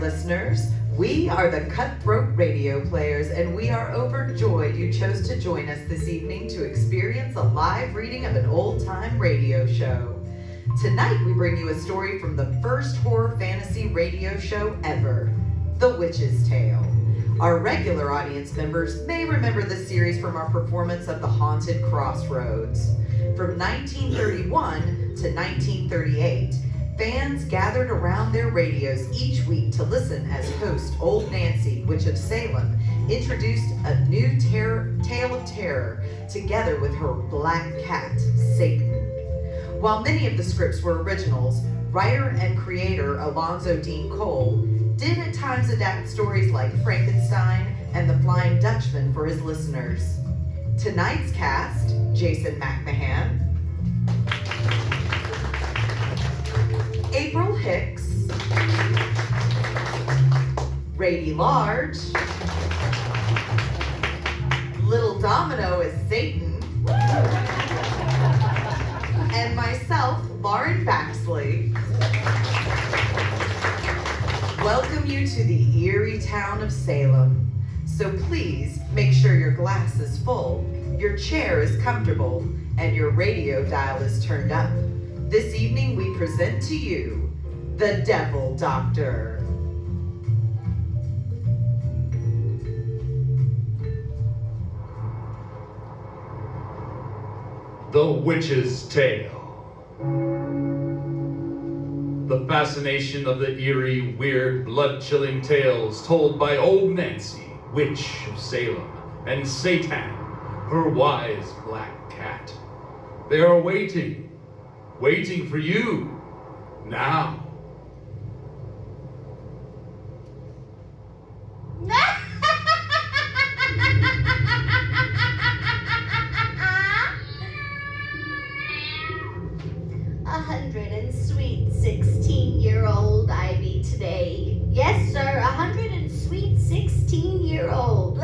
listeners. We are the Cutthroat Radio Players, and we are overjoyed you chose to join us this evening to experience a live reading of an old-time radio show. Tonight, we bring you a story from the first horror fantasy radio show ever, The Witch's Tale. Our regular audience members may remember this series from our performance of The Haunted Crossroads. From 1931 to 1938, fans gathered around their radios each week to listen as host Old Nancy, Witch of Salem, introduced a new tale of terror together with her black cat, Satan. While many of the scripts were originals, writer and creator Alonzo Dean Cole did at times adapt stories like Frankenstein and The Flying Dutchman for his listeners. Tonight's cast: Jason McMahan, April Hicks, Rady Large, Little Domino as Satan, and myself, Lauren Baxley. Welcome you to the eerie town of Salem. So please make sure your glass is full, your chair is comfortable, and your radio dial is turned up. This evening we present to you The Devil Doctor. The Witch's Tale. The fascination of the eerie, weird, blood-chilling tales told by Old Nancy, Witch of Salem, and Satan, her wise black cat. They are waiting for you, now. Sweet 16-year-old I be today. Yes, sir, 16-year-old.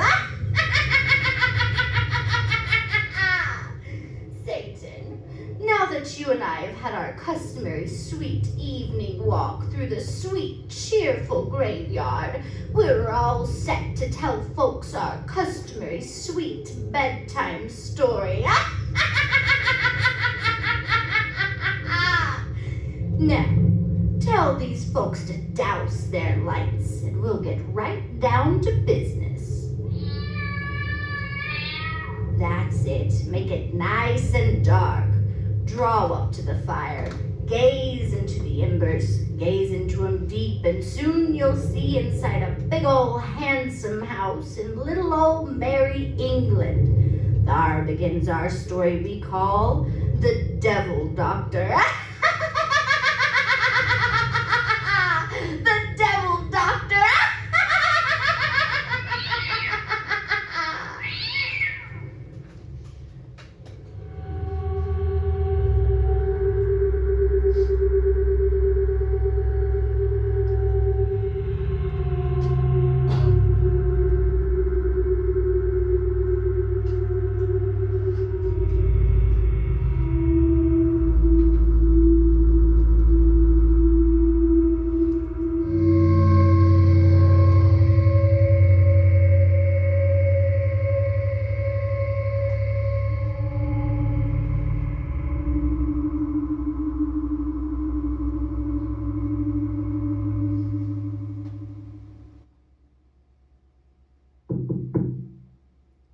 Satan, now that you and I have had our customary sweet evening walk through the sweet, cheerful graveyard, we're all set to tell folks our customary sweet bedtime story. Now, tell these folks to douse their lights, and we'll get right down to business. That's it. Make it nice and dark. Draw up to the fire. Gaze into the embers. Gaze into 'em deep, and soon you'll see inside a big old handsome house in little old Merry England. There begins our story we call The Devil Doctor.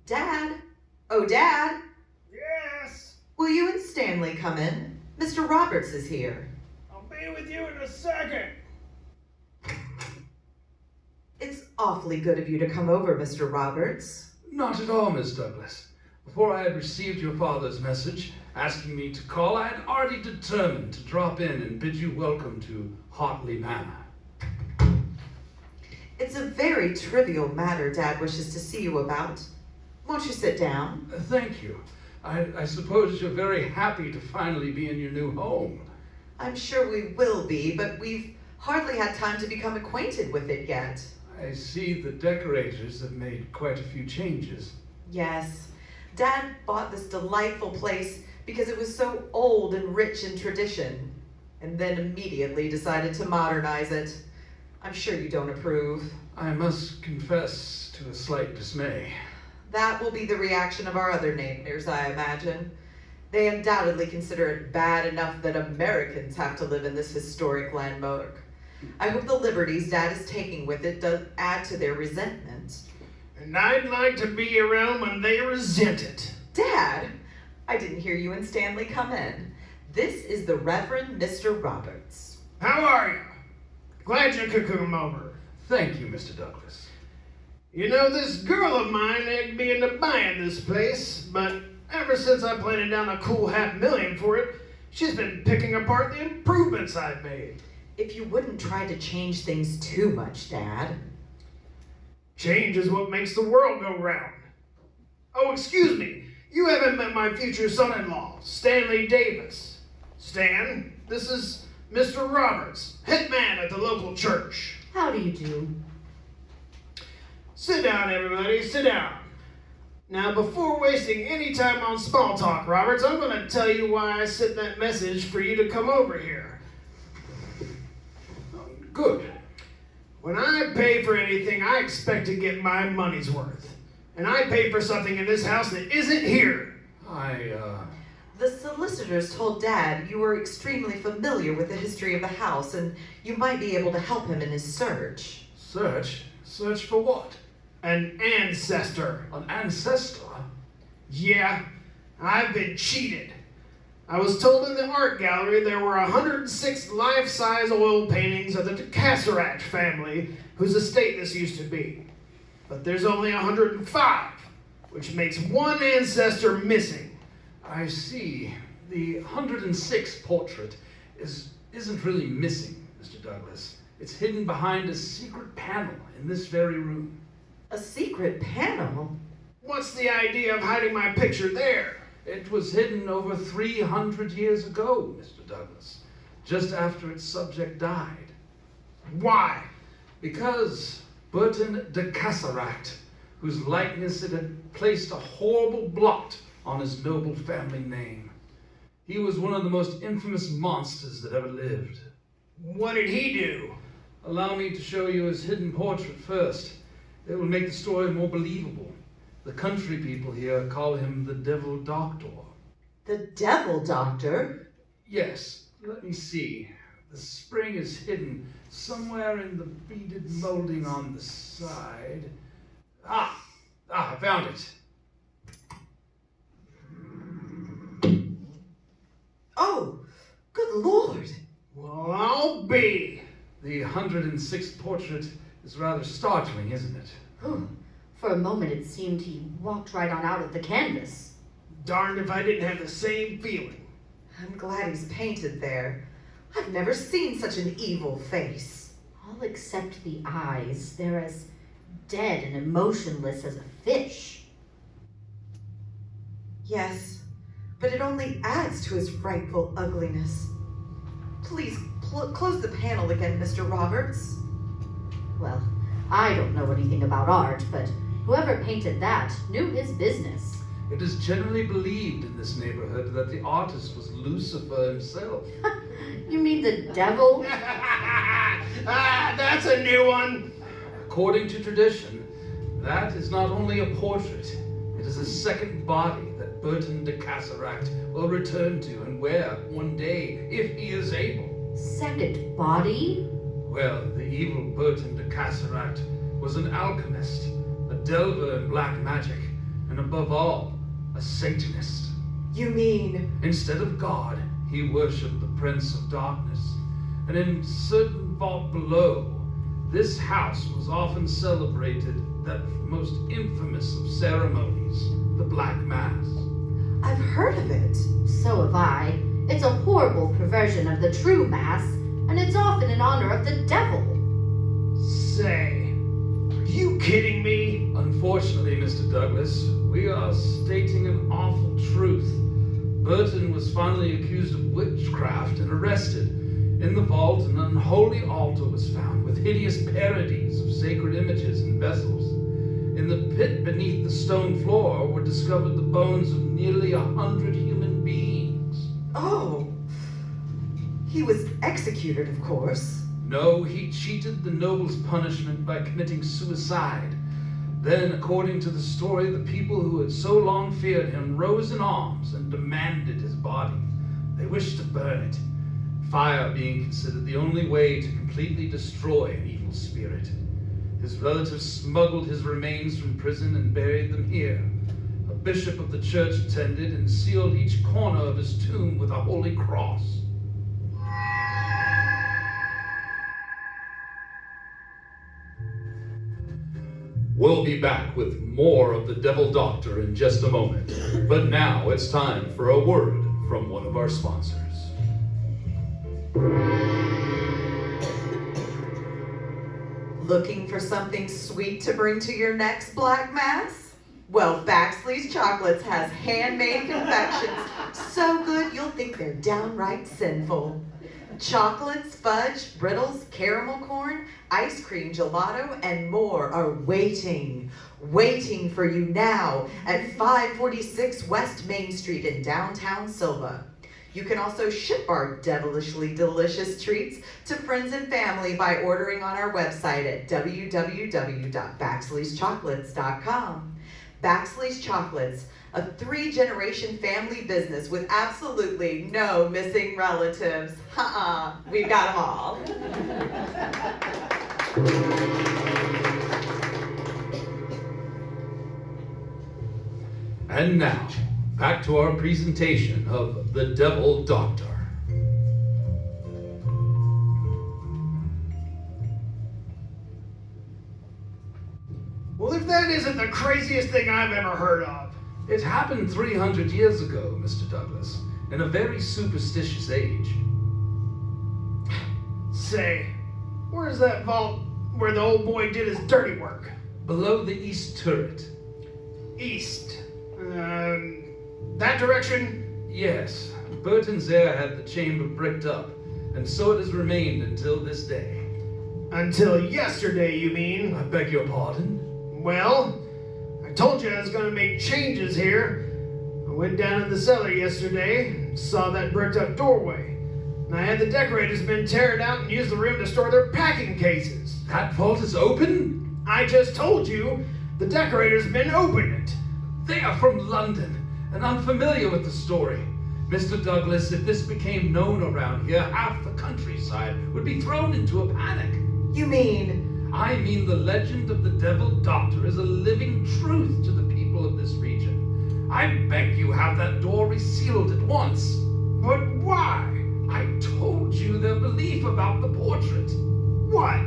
Dad? Oh, Dad? Yes? Will you and Stanley come in? Mr. Roberts is here. I'll be with you in a second. It's awfully good of you to come over, Mr. Roberts. Not at all, Miss Douglas. Before I had received your father's message asking me to call, I had already determined to drop in and bid you welcome to Hartley Manor. It's a very trivial matter Dad wishes to see you about. Won't you sit down? Thank you. I suppose you're very happy to finally be in your new home. I'm sure we will be, but we've hardly had time to become acquainted with it yet. I see the decorators have made quite a few changes. Yes. Dad bought this delightful place because it was so old and rich in tradition, and then immediately decided to modernize it. I'm sure you don't approve. I must confess to a slight dismay. That will be the reaction of our other neighbors, I imagine. They undoubtedly consider it bad enough that Americans have to live in this historic landmark. I hope the liberties Dad is taking with it does add to their resentment. And I'd like to be around when they resent it. Dad, I didn't hear you and Stanley come in. This is the Reverend Mr. Roberts. How are you? Glad you could come over. Thank you, Mr. Douglas. You know, this girl of mine egged me into buying this place, but ever since I planted down a cool $500,000 for it, she's been picking apart the improvements I've made. If you wouldn't try to change things too much, Dad. Change is what makes the world go round. Oh, excuse me. You haven't met my future son-in-law, Stanley Davis. Stan, this is Mr. Roberts, head man at the local church. How do you do? Sit down, everybody, sit down. Now, before wasting any time on small talk, Roberts, I'm going to tell you why I sent that message for you to come over here. Good. When I pay for anything, I expect to get my money's worth. And I paid for something in this house that isn't here. The solicitors told Dad you were extremely familiar with the history of the house and you might be able to help him in his search. Search? Search for what? An ancestor. An ancestor? Yeah, I've been cheated. I was told in the art gallery there were 106 life-size oil paintings of the Cutthroat family, whose estate this used to be. But there's only 105, which makes one ancestor missing. I see. The 106 portrait isn't really missing, Mr. Douglas. It's hidden behind a secret panel in this very room. A secret panel? What's the idea of hiding my picture there? It was hidden over 300 years ago, Mr. Douglas, just after its subject died. Why? Because Burton de Cutthroat, whose likeness it had placed a horrible blot on his noble family name. He was one of the most infamous monsters that ever lived. What did he do? Allow me to show you his hidden portrait first. It will make the story more believable. The country people here call him the Devil Doctor. The Devil Doctor? Yes, let me see. The spring is hidden somewhere in the beaded molding on the side. I found it. Oh, good Lord. Well, I'll be. The 106th portrait is rather startling, isn't it? Whew. For a moment it seemed he walked right on out of the canvas. Darned if I didn't have the same feeling. I'm glad he's painted there. I've never seen such an evil face. All except the eyes. They're as dead and emotionless as a fish. Yes, but it only adds to his frightful ugliness. Please, close the panel again, Mr. Roberts. Well, I don't know anything about art, but whoever painted that knew his business. It is generally believed in this neighborhood that the artist was Lucifer himself. You mean the devil? That's a new one. According to tradition, that is not only a portrait, it is a second body that Burton de Cutthroat will return to and wear one day, if he is able. Second body? Well, the evil Burton de Cutthroat was an alchemist, a delver in black magic, and above all, a Satanist. You mean? Instead of God, he worshipped the Prince of Darkness. And in certain vault below, this house was often celebrated that most infamous of ceremonies, the Black Mass. I've heard of it. So have I. It's a horrible perversion of the true Mass, and it's often in honor of the devil. Say, are you kidding me? Unfortunately, Mr. Douglas, we are stating an awful truth. Burton was finally accused of witchcraft and arrested. In the vault, an unholy altar was found with hideous parodies of sacred images and vessels. In the pit beneath the stone floor were discovered the bones of nearly 100 human beings. Oh. He was executed, of course. No, he cheated the noble's punishment by committing suicide. Then, according to the story, the people who had so long feared him rose in arms and demanded his body. They wished to burn it, fire being considered the only way to completely destroy an evil spirit. His relatives smuggled his remains from prison and buried them here. A bishop of the church attended and sealed each corner of his tomb with a holy cross. We'll be back with more of the Devil Doctor in just a moment. But now it's time for a word from one of our sponsors. Looking for something sweet to bring to your next Black Mass? Well, Baxley's Chocolates has handmade confections so good you'll think they're downright sinful. Chocolates, fudge, brittles, caramel corn, ice cream, gelato, and more are waiting for you now at 546 West Main Street in downtown Sylva. You can also ship our devilishly delicious treats to friends and family by ordering on our website at www.baxleyschocolates.com. Baxley's Chocolates, a 3-generation family business with absolutely no missing relatives. We've got them all. And now, back to our presentation of The Devil Doctor. Well, if that isn't the craziest thing I've ever heard of. It happened 300 years ago, Mr. Douglas, in a very superstitious age. Say, where's that vault where the old boy did his dirty work? Below the east turret. East. That direction? Yes, Burton's heir had the chamber bricked up, and so it has remained until this day. Until yesterday, you mean? I beg your pardon? Well, I told you I was going to make changes here. I went down in the cellar yesterday and saw that bricked up doorway. And I had the decorators men tear it out and use the room to store their packing cases. That vault is open? I just told you the decorators men opened it. They are from London, and I'm familiar with the story. Mr. Douglas, if this became known around here, half the countryside would be thrown into a panic. You mean? I mean the legend of the Devil Doctor is a living truth to the people of this region. I beg you have that door resealed at once. But why? I told you their belief about the portrait. What?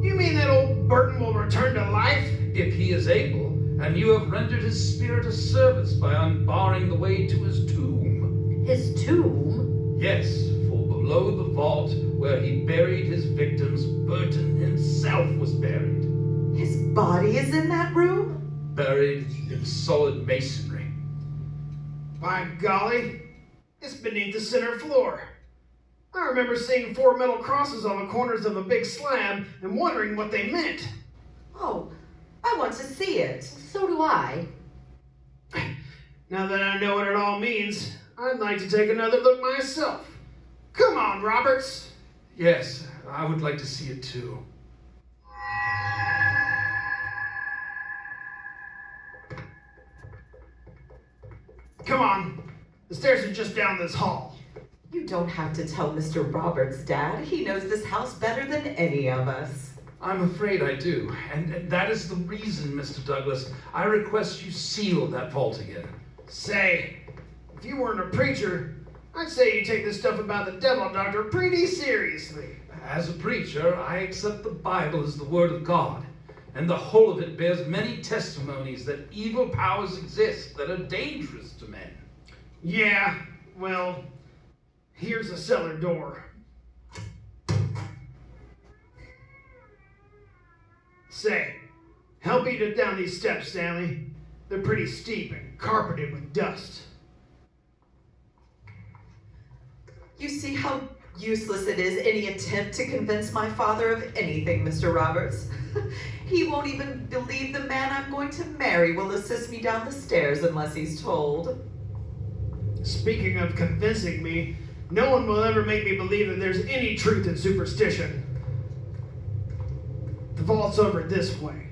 You mean that old Burton will return to life? If he is able, and you have rendered his spirit a service by unbarring the way to his tomb. His tomb? Yes, for below the vault where he buried his victims, Burton himself was buried. His body is in that room? Buried in solid masonry. By golly, it's beneath the center floor. I remember seeing 4 metal crosses on the corners of a big slab and wondering what they meant. Oh, I want to see it. So do I. Now that I know what it all means, I'd like to take another look myself. Come on, Roberts. Yes, I would like to see it too. Come on. The stairs are just down this hall. You don't have to tell Mr. Roberts, Dad. He knows this house better than any of us. I'm afraid I do, and that is the reason, Mr. Douglas, I request you seal that vault again. Say, if you weren't a preacher, I'd say you take this stuff about the Devil Doctor pretty seriously. As a preacher, I accept the Bible as the Word of God, and the whole of it bears many testimonies that evil powers exist that are dangerous to men. Yeah, well, here's the cellar door. Say, help me get down these steps, Stanley. They're pretty steep and carpeted with dust. You see how useless it is any attempt to convince my father of anything, Mr. Roberts. He won't even believe the man I'm going to marry will assist me down the stairs unless he's told. Speaking of convincing me, no one will ever make me believe that there's any truth in superstition. vault's over this way.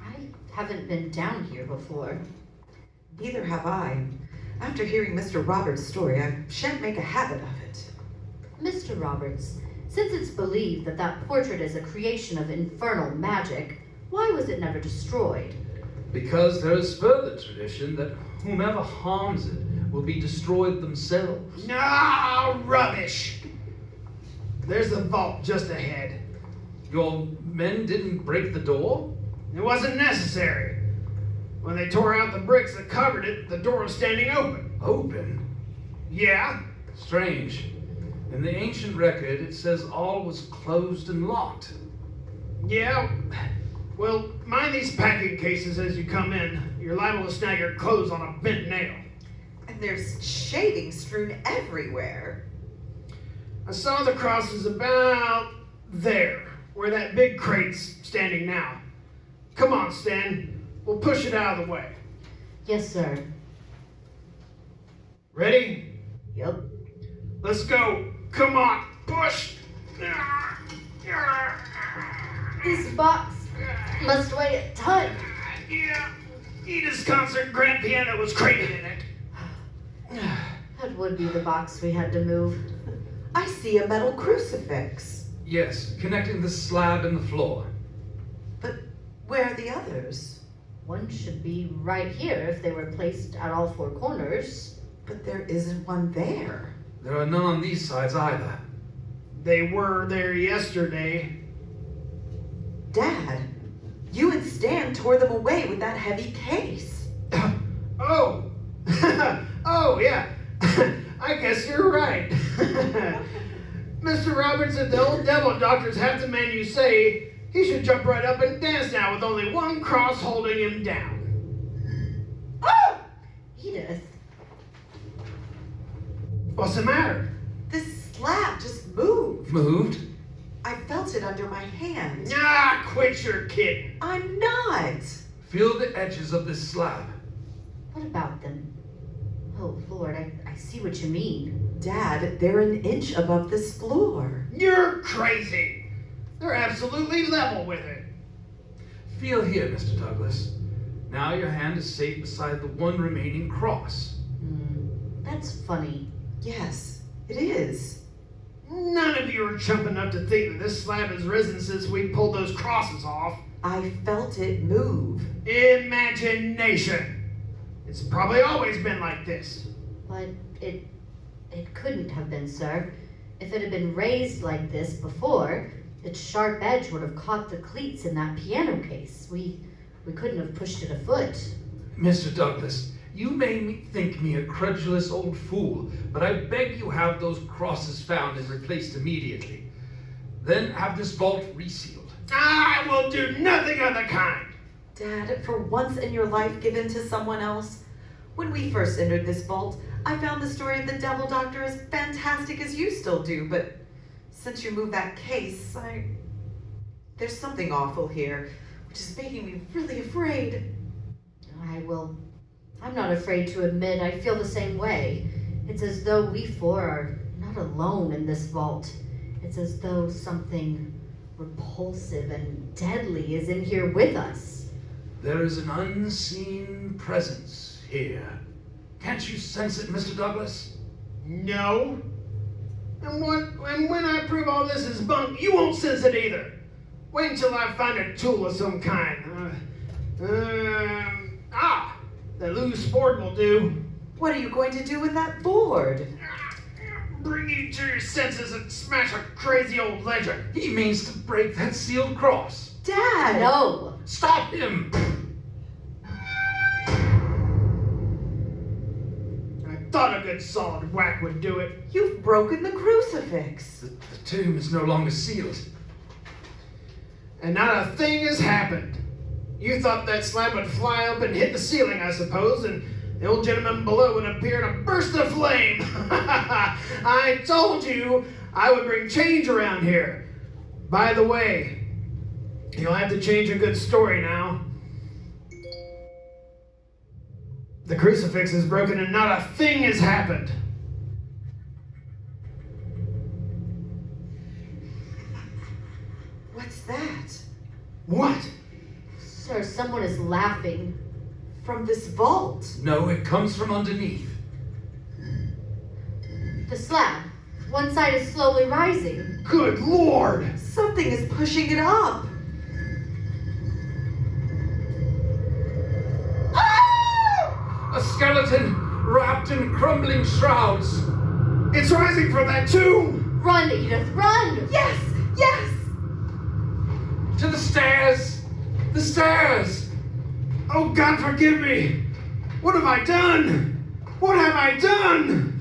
I haven't been down here before. Neither have I. After hearing Mr. Roberts' story, I shan't make a habit of it. Mr. Roberts, since it's believed that that portrait is a creation of infernal magic, why was it never destroyed? Because there is further tradition that whomever harms it will be destroyed themselves. Ah, rubbish! There's the vault just ahead. Your men didn't break the door? It wasn't necessary. When they tore out the bricks that covered it, the door was standing open. Open? Yeah? Strange. In the ancient record, it says all was closed and locked. Yeah? Well, mind these packing cases as you come in. You're liable to snag your clothes on a bent nail. And there's shaving strewn everywhere. I saw the crosses about there, where that big crate's standing now. Come on, Stan. We'll push it out of the way. Yes, sir. Ready? Yep. Let's go. Come on. Push. This box must weigh a ton. Yeah. Edith's concert grand piano was crated in it. That would be the box we had to move. I see a metal crucifix. Yes, connecting the slab and the floor. But where are the others? One should be right here if they were placed at all four corners. But there isn't one there. There are none on these sides either. They were there yesterday. Dad, you and Stan tore them away with that heavy case. Oh. Oh, yeah. I guess you're right. Mr. Roberts, if the old devil doctor's half the man you say, he should jump right up and dance now with only one cross holding him down. Oh! Edith. What's the matter? This slab just moved. Moved? I felt it under my hand. Ah, quit your kidding. I'm not. Feel the edges of this slab. What about them? Oh, Lord, I see what you mean. Dad, they're an inch above this floor. You're crazy. They're absolutely level with it. Feel here, Mr. Douglas. Now your hand is safe beside the one remaining cross. That's funny. Yes, it is. None of you are chump enough to think that this slab has risen since we pulled those crosses off. I felt it move. Imagination. It's probably always been like this. But it couldn't have been, sir. If it had been raised like this before, its sharp edge would have caught the cleats in that piano case. We couldn't have pushed it afoot. Mr. Douglas, you may think me a credulous old fool, but I beg you have those crosses found and replaced immediately. Then have this vault resealed. I will do nothing of the kind. Dad, for once in your life give in to someone else. When we first entered this vault, I found the story of the devil doctor as fantastic as you still do, but since you moved that case, there's something awful here, which is making me really afraid. I'm not afraid to admit I feel the same way. It's as though we four are not alone in this vault. It's as though something repulsive and deadly is in here with us. There is an unseen presence here. Can't you sense it, Mr. Douglas? No. And when I prove all this is bunk, you won't sense it either. Wait until I find a tool of some kind. The loose board will do. What are you going to do with that board? Bring you to your senses and smash a crazy old legend. He means to break that sealed cross. Dad! No! Stop him! I thought a good solid whack would do it. You've broken the crucifix. The tomb is no longer sealed. And not a thing has happened. You thought that slab would fly up and hit the ceiling, I suppose, and the old gentleman below would appear in a burst of flame. I told you I would bring change around here. By the way, you'll have to change a good story now. The crucifix is broken and not a thing has happened. What's that? laughing. From this vault. No, it comes from underneath. The slab. One side is slowly rising. Good Lord! Something is pushing it up. A skeleton wrapped in crumbling shrouds. It's rising from that tomb! Run, Edith, run! Yes, yes! To the stairs! The stairs! Oh, God, forgive me! What have I done? What have I done?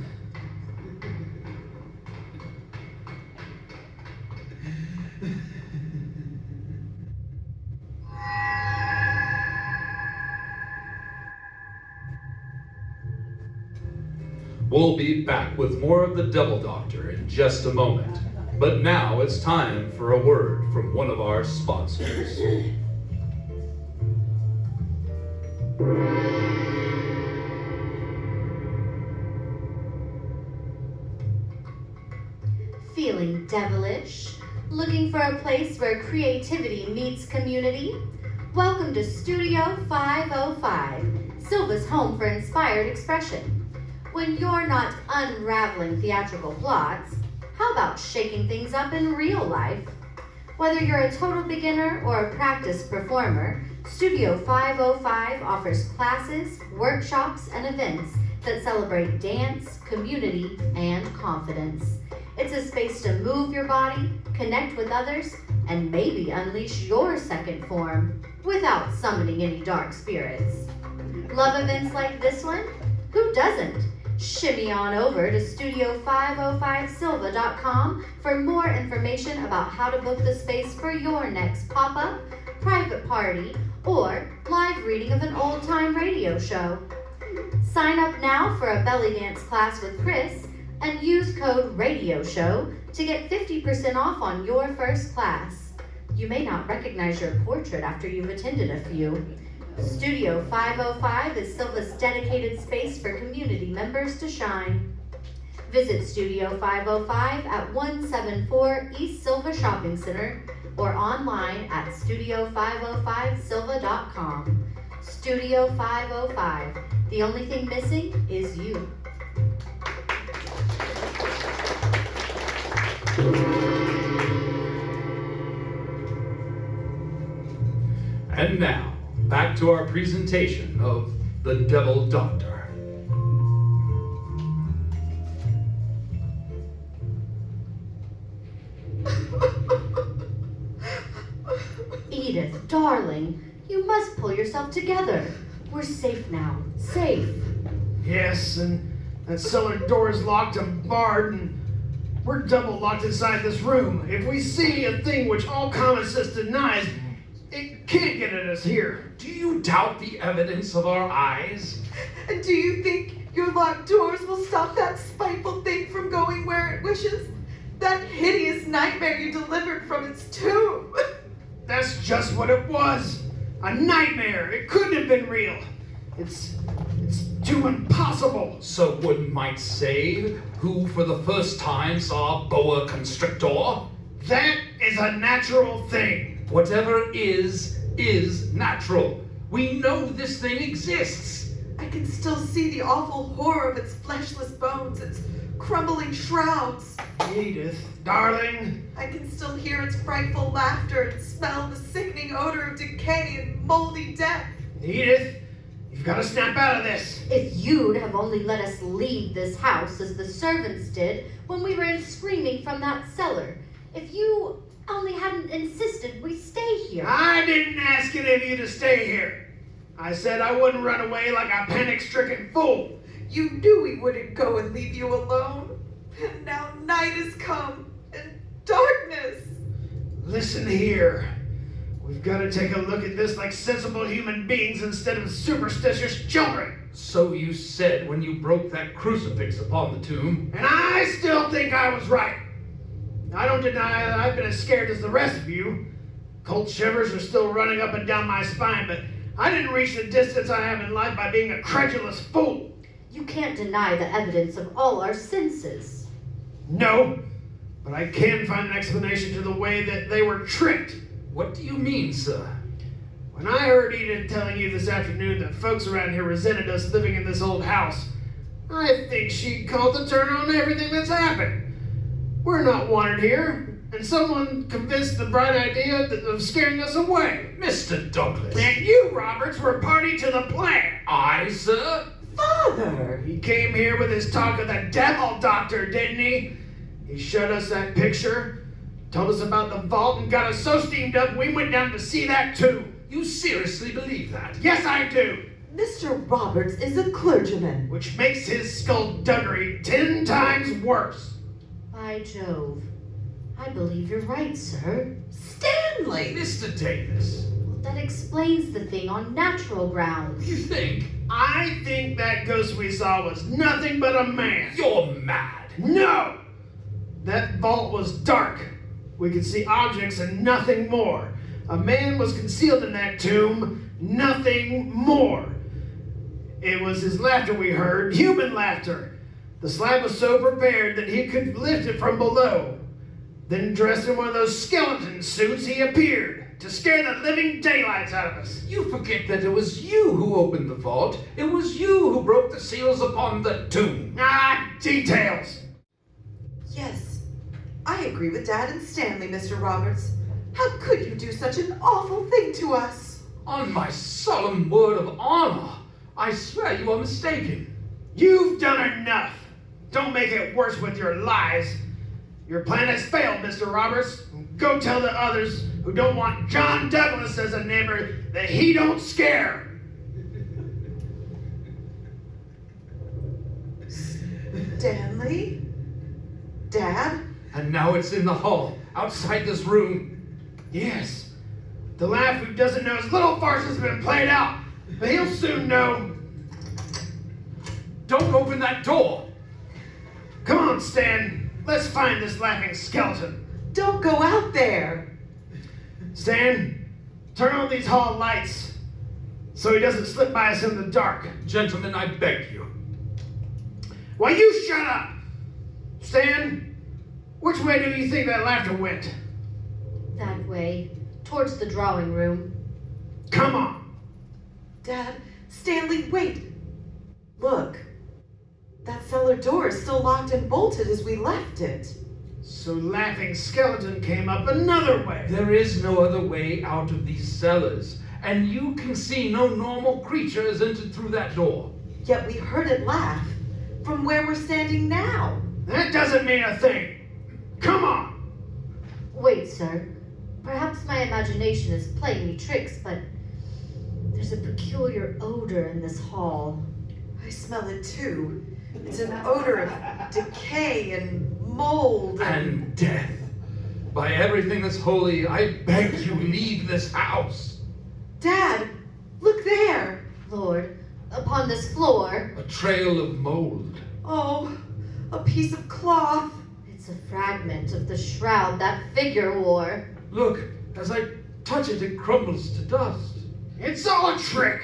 We'll be back with more of the Devil Doctor in just a moment. But now it's time for a word from one of our sponsors. Feeling devilish? Looking for a place where creativity meets community? Welcome to Studio 505, Sylva's home for inspired expression. When you're not unraveling theatrical plots, how about shaking things up in real life? Whether you're a total beginner or a practiced performer, Studio 505 offers classes, workshops, and events that celebrate dance, community, and confidence. It's a space to move your body, connect with others, and maybe unleash your second form without summoning any dark spirits. Love events like this one? Who doesn't? Shimmy on over to studio505sylva.com for more information about how to book the space for your next pop-up, private party, or live reading of an old-time radio show. Sign up now for a belly dance class with Chris and use code RADIOSHOW to get 50% off on your first class. You may not recognize your portrait after you've attended a few. Studio 505 is Sylva's dedicated space for community members to shine. Visit Studio 505 at 174 East Sylva Shopping Center or online at studio505sylva.com. Studio 505. The only thing missing is you. And now, back to our presentation of the Devil Doctor. Edith, darling, you must pull yourself together. We're safe now. Safe. Yes, and that cellar door is locked and barred, and we're double locked inside this room. If we see a thing which all common sense denies, it can't get at us here. Do you doubt the evidence of our eyes? And do you think your locked doors will stop that spiteful thing from going where it wishes? That hideous nightmare you delivered from its tomb? That's just what it was. A nightmare. It couldn't have been real. It's too impossible. So one might say, who for the first time saw a boa constrictor? That is a natural thing. Whatever is natural. We know this thing exists. I can still see the awful horror of its fleshless bones, its crumbling shrouds. Edith, darling. I can still hear its frightful laughter and smell the sickening odor of decay and moldy death. Edith, you've got to snap out of this. If you'd have only let us leave this house as the servants did when we ran screaming from that cellar. If you only hadn't insisted we stay here. I didn't ask any of you to stay here. I said I wouldn't run away like a panic-stricken fool. You knew we wouldn't go and leave you alone. And now night has come, and darkness. Listen here. We've got to take a look at this like sensible human beings instead of superstitious children. So you said when you broke that crucifix upon the tomb. And I still think I was right. I don't deny that I've been as scared as the rest of you. Cold shivers are still running up and down my spine, but I didn't reach the distance I have in life by being a credulous fool. You can't deny the evidence of all our senses. No, but I can find an explanation to the way that they were tricked. What do you mean, sir? When I heard Edith telling you this afternoon that folks around here resented us living in this old house, I think she called the turn on everything that's happened. We're not wanted here, and someone convinced the bright idea of scaring us away. Mr. Douglas. And you, Roberts, were party to the plan. I, sir? Father! He came here with his talk of the devil doctor, didn't he? He showed us that picture, told us about the vault, and got us so steamed up we went down to see that too. You seriously believe that? Yes, I do. Mr. Roberts is a clergyman. Which makes his skullduggery 10 times worse. By Jove. I believe you're right, sir. Stanley! Mr. Davis. Well, that explains the thing on natural grounds. You think? I think that ghost we saw was nothing but a man. You're mad. No! That vault was dark. We could see objects and nothing more. A man was concealed in that tomb, nothing more. It was his laughter we heard, human laughter. The slab was so prepared that he could lift it from below. Then dressed in one of those skeleton suits, he appeared to scare the living daylights out of us. You forget that it was you who opened the vault. It was you who broke the seals upon the tomb. Ah, details. Yes, I agree with Dad and Stanley, Mr. Roberts. How could you do such an awful thing to us? On my solemn word of honor, I swear you are mistaken. You've done enough. Don't make it worse with your lies. Your plan has failed, Mr. Roberts. Go tell the others who don't want John Douglas as a neighbor that he don't scare. Stanley? Dad? And now it's in the hall, outside this room. Yes, the laugh who doesn't know his little farce has been played out, but he'll soon know. Don't open that door. Come on, Stan. Let's find this laughing skeleton. Don't go out there. Stan, turn on these hall lights so he doesn't slip by us in the dark. Gentlemen, I beg you. Why, you shut up! Stan, which way do you think that laughter went? That way, towards the drawing room. Come on. Dad, Stanley, wait. Look, that cellar door is still locked and bolted as we left it. So laughing skeleton came up another way. There is no other way out of these cellars, and you can see no normal creature has entered through that door. Yet we heard it laugh from where we're standing now. That doesn't mean a thing. Come on. Wait, sir. Perhaps my imagination is playing me tricks, but there's a peculiar odor in this hall. I smell it too. It's an odor of decay and mold And death. By everything that's holy, I beg you leave this house. Dad, look there. Lord, upon this floor, A trail of mold. Oh, a piece of cloth. it's a fragment of the shroud that figure wore. Look, as I touch it, it crumbles to dust. It's all a trick.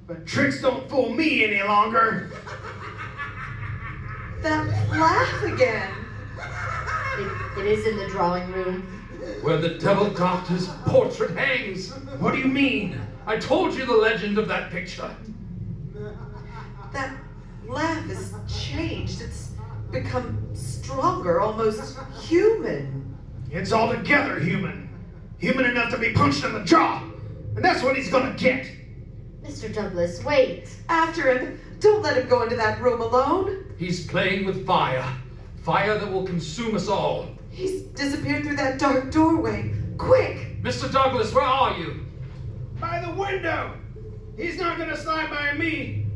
But tricks don't fool me any longer. That laugh again. It is in the drawing room. Where the devil doctor's portrait hangs. What do you mean? I told you the legend of that picture. That laugh has changed. It's become stronger, almost human. It's altogether human. Human enough to be punched in the jaw. And that's what he's gonna get. Mr. Douglas, wait. After him. Don't let him go into that room alone. He's playing with fire. Fire that will consume us all. He's disappeared through that dark doorway. Quick! Mr. Douglas, where are you? By the window. He's not gonna slide by me.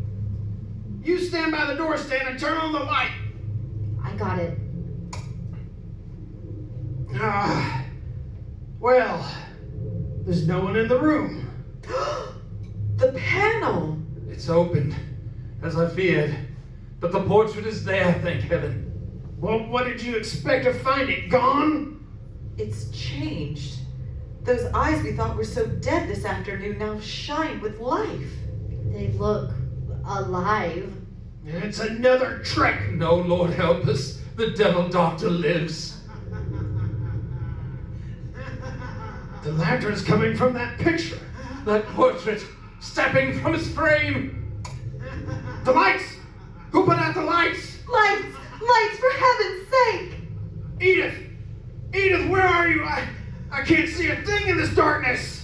You stand by the door, Stan, and turn on the light. I got it. Well, there's no one in the room. The panel! It's opened, as I feared. But the portrait is there, thank heaven. Well, what did you expect to find it? Gone? It's changed. Those eyes we thought were so dead this afternoon now shine with life. They look alive. It's another trick. No, Lord help us. The devil doctor lives. The laughter is coming from that picture. That portrait, stepping from its frame. The lights! Who put out the lights? Lights! Lights, for heaven's sake! Edith! Edith, where are you? I can't see a thing in this darkness.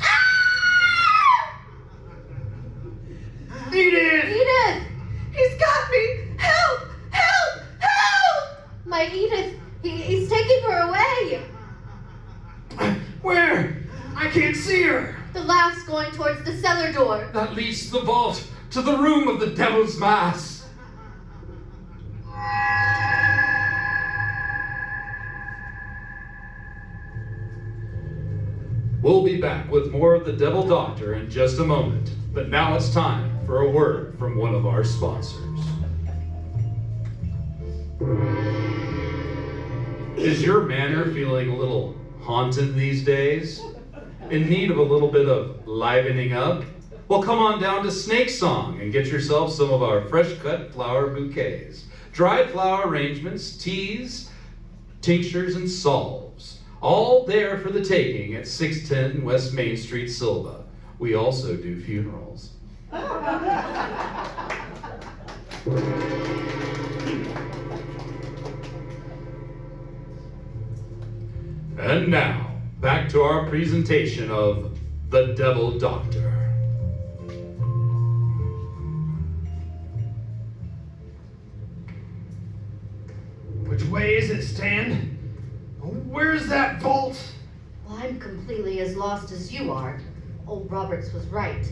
Edith! Edith! He's got me! Help! Help! Help! My Edith! He's taking her away! Where? I can't see her. The laugh's going towards the cellar door. That leads to the vault, to the room of the devil's mass. We'll be back with more of the Devil Doctor in just a moment, but now it's time for a word from one of our sponsors. Is your manor feeling a little haunted these days? In need of a little bit of livening up? Well, come on down to Snake Song and get yourself some of our fresh cut flower bouquets, dried flower arrangements, teas, tinctures, and salves. All there for the taking at 610 West Main Street, Sylva. We also do funerals. And now, back to our presentation of The Devil Doctor. Which way is it, Stan? Where's that vault? Well, I'm completely as lost as you are. Old Roberts was right.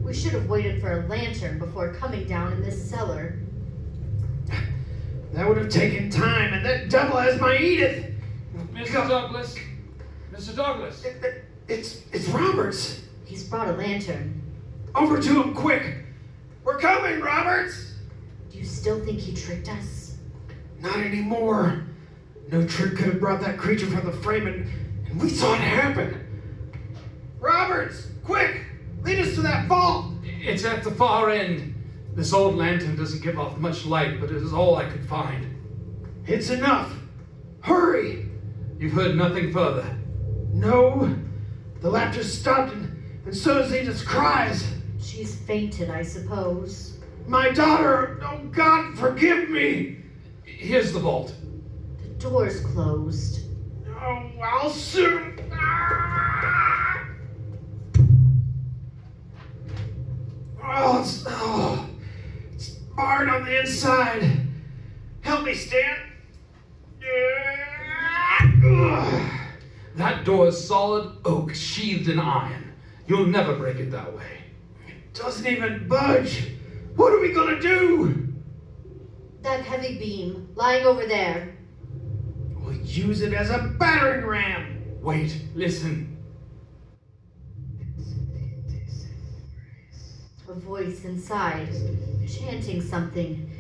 We should have waited for a lantern before coming down in this cellar. That would have taken time, and that devil has my Edith. Mr. Douglas! Mr. Douglas! It's Roberts. He's brought a lantern. Over to him, quick. We're coming, Roberts. Do you still think he tricked us? Not anymore. No trick could have brought that creature from the frame, and we saw it happen. Roberts, quick! Lead us to that vault! It's at the far end. This old lantern doesn't give off much light, but it is all I could find. It's enough. Hurry! You've heard nothing further? No. The laughter stopped, and so does Edith's cries. She's fainted, I suppose. My daughter! Oh, God, forgive me! Here's the vault. The door's closed. Oh, I'll soon... It's barred on the inside. Help me, Stan. That door is solid oak sheathed in iron. You'll never break it that way. It doesn't even budge. What are we gonna do? That heavy beam, lying over there. We'll use it as a battering ram. Wait, listen. A voice inside, chanting something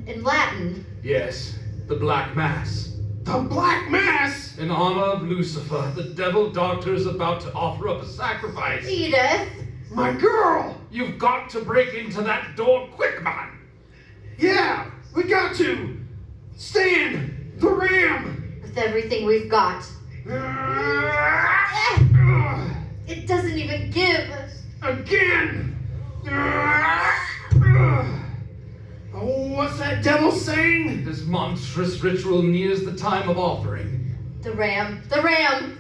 in Latin. Yes, the Black Mass. The Black Mass? In honor of Lucifer, the Devil Doctor is about to offer up a sacrifice. Edith! My girl! You've got to break into that door quick, man. Yeah, we got to. Stan, the ram. With everything we've got. It doesn't even give. Again. Oh, what's that devil saying? This monstrous ritual nears the time of offering. The ram! The ram!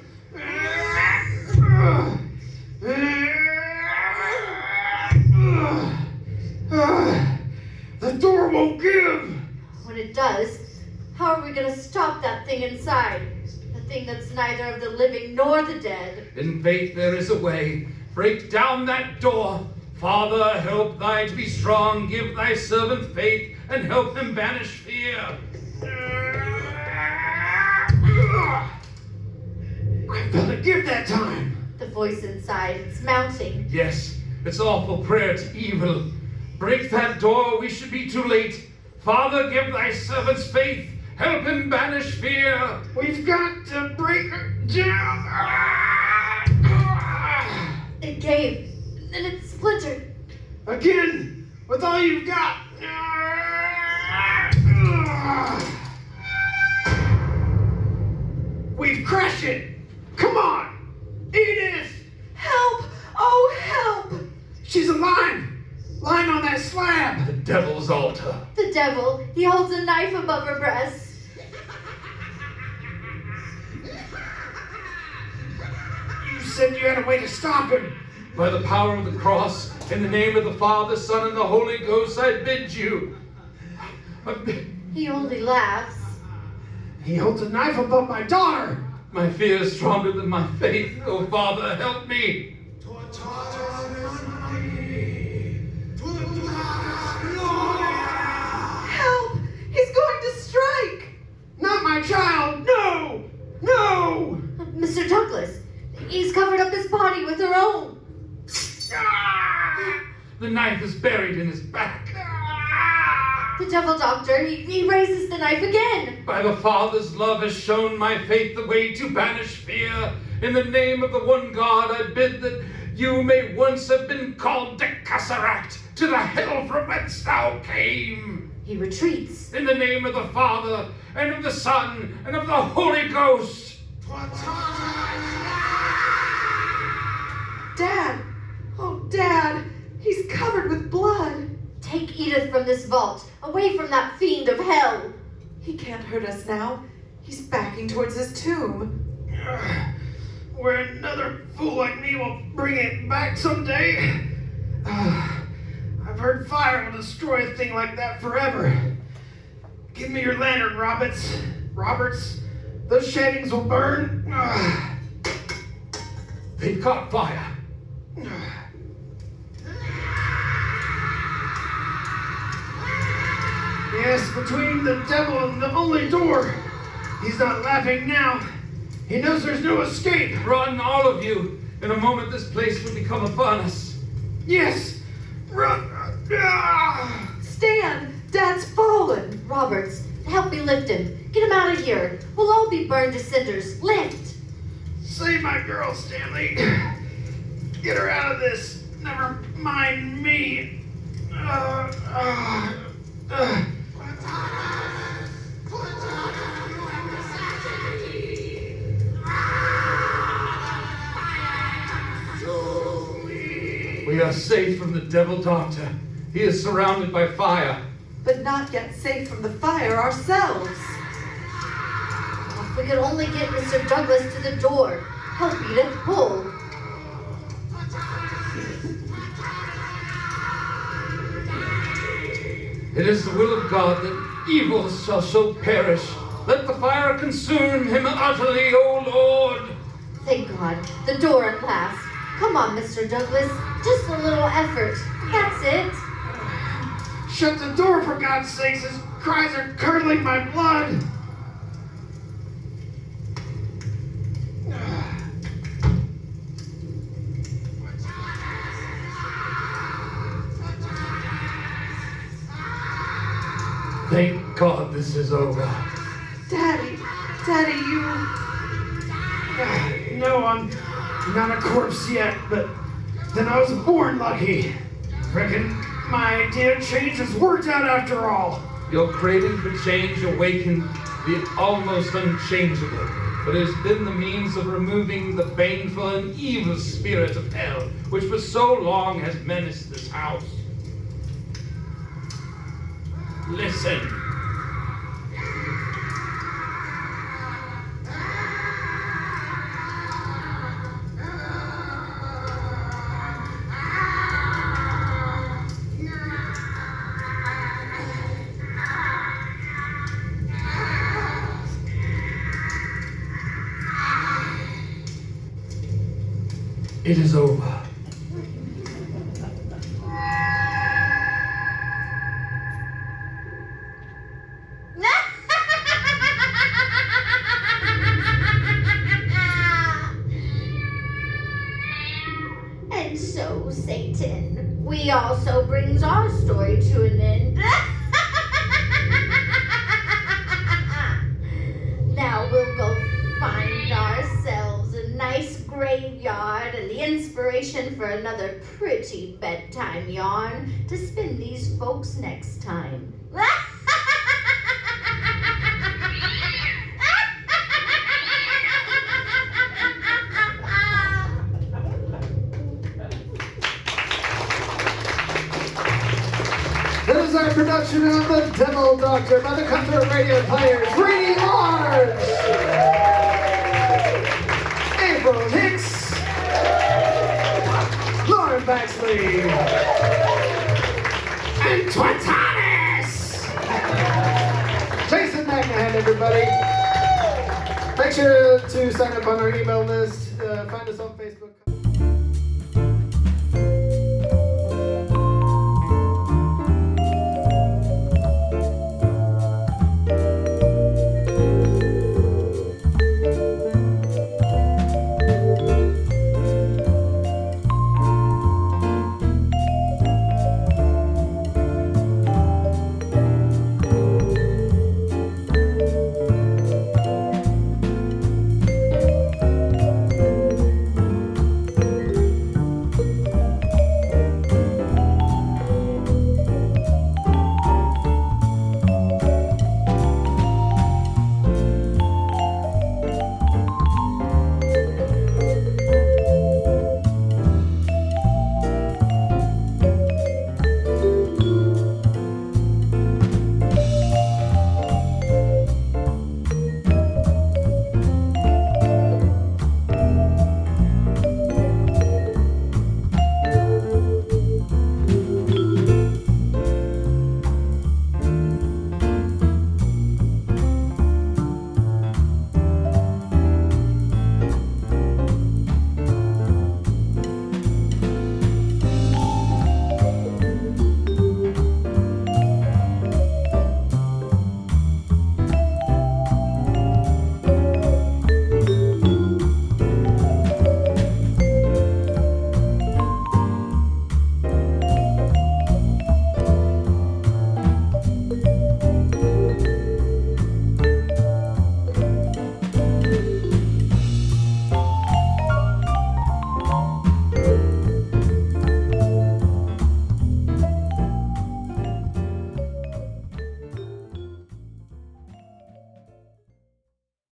The door won't give. When it does, how are we going to stop that thing inside? The thing that's neither of the living nor the dead. In faith there is a way. Break down that door. Father, help thy to be strong. Give thy servant faith, and help him banish fear. I felt it give that time. The voice inside, it's mounting. Yes, it's awful prayer to evil. Break that door, we should be too late. Father, give thy servant's faith. Help him banish fear. We've got to break her down. It gave, and it splintered. Again, with all you've got. We've crashed it. Come on, Edith. Help! Oh, help! She's alive! Lying on that slab! The devil's altar. The devil, he holds a knife above her breast. You said you had a way to stop him. By the power of the cross, in the name of the Father, Son, and the Holy Ghost, I bid you. He only laughs. He holds a knife above my daughter. My fear is stronger than my faith. Oh, Father, help me. Help! He's going to strike! Not my child! No! No! Mr. Douglas, he's covered up his body with her own. The knife is buried in his back. The devil doctor, he raises the knife again. By the Father's love has shown my faith the way to banish fear. In the name of the one God, I bid that you may once have been called the Cutthroat, to the hell from whence thou came. He retreats. In the name of the Father, and of the Son, and of the Holy Ghost. Dad! Oh, Dad! He's covered with blood! Take Edith from this vault, away from that fiend of hell. He can't hurt us now. He's backing towards his tomb. Where another fool like me will bring it back someday. I've heard fire will destroy a thing like that forever. Give me your lantern, Roberts. Those shavings will burn. They've caught fire. Yes, between the devil and the only door. He's not laughing now. He knows there's no escape. Run, all of you. In a moment, this place will become a furnace. Yes, run. Stan! Dad's fallen! Roberts, help me lift him. Get him out of here. We'll all be burned to cinders. Lift! Save my girl, Stanley. Get her out of this. Never mind me. We are safe from the devil doctor. He is surrounded by fire. But not yet safe from the fire ourselves. If we could only get Mr. Douglas to the door. Help Edith pull. It is the will of God that evil shall so perish. Let the fire consume him utterly, O Lord. Thank God. The door at last. Come on, Mr. Douglas. Just a little effort. That's it. Shut the door, for God's sakes. His cries are curdling my blood. Thank God this is over. Daddy, you... No, I'm not a corpse yet, but then I was born lucky. Reckon my idea of change has worked out after all. Your craving for change awakened the almost unchangeable, but it has been the means of removing the baneful and evil spirit of hell, which for so long has menaced this house. Listen. It is over. And so, Satan, we also brings our story to an end. Now we'll go find ourselves a nice graveyard and the inspiration for another pretty bedtime yarn to spin these folks next time. is our production of The Devil Doctor by the Cutthroat Radio Players, Rady Large, April Hicks, Lauren Baxley, and Twatanis! Jason McMahan, everybody. Make sure to sign up on our email list. Find us on Facebook.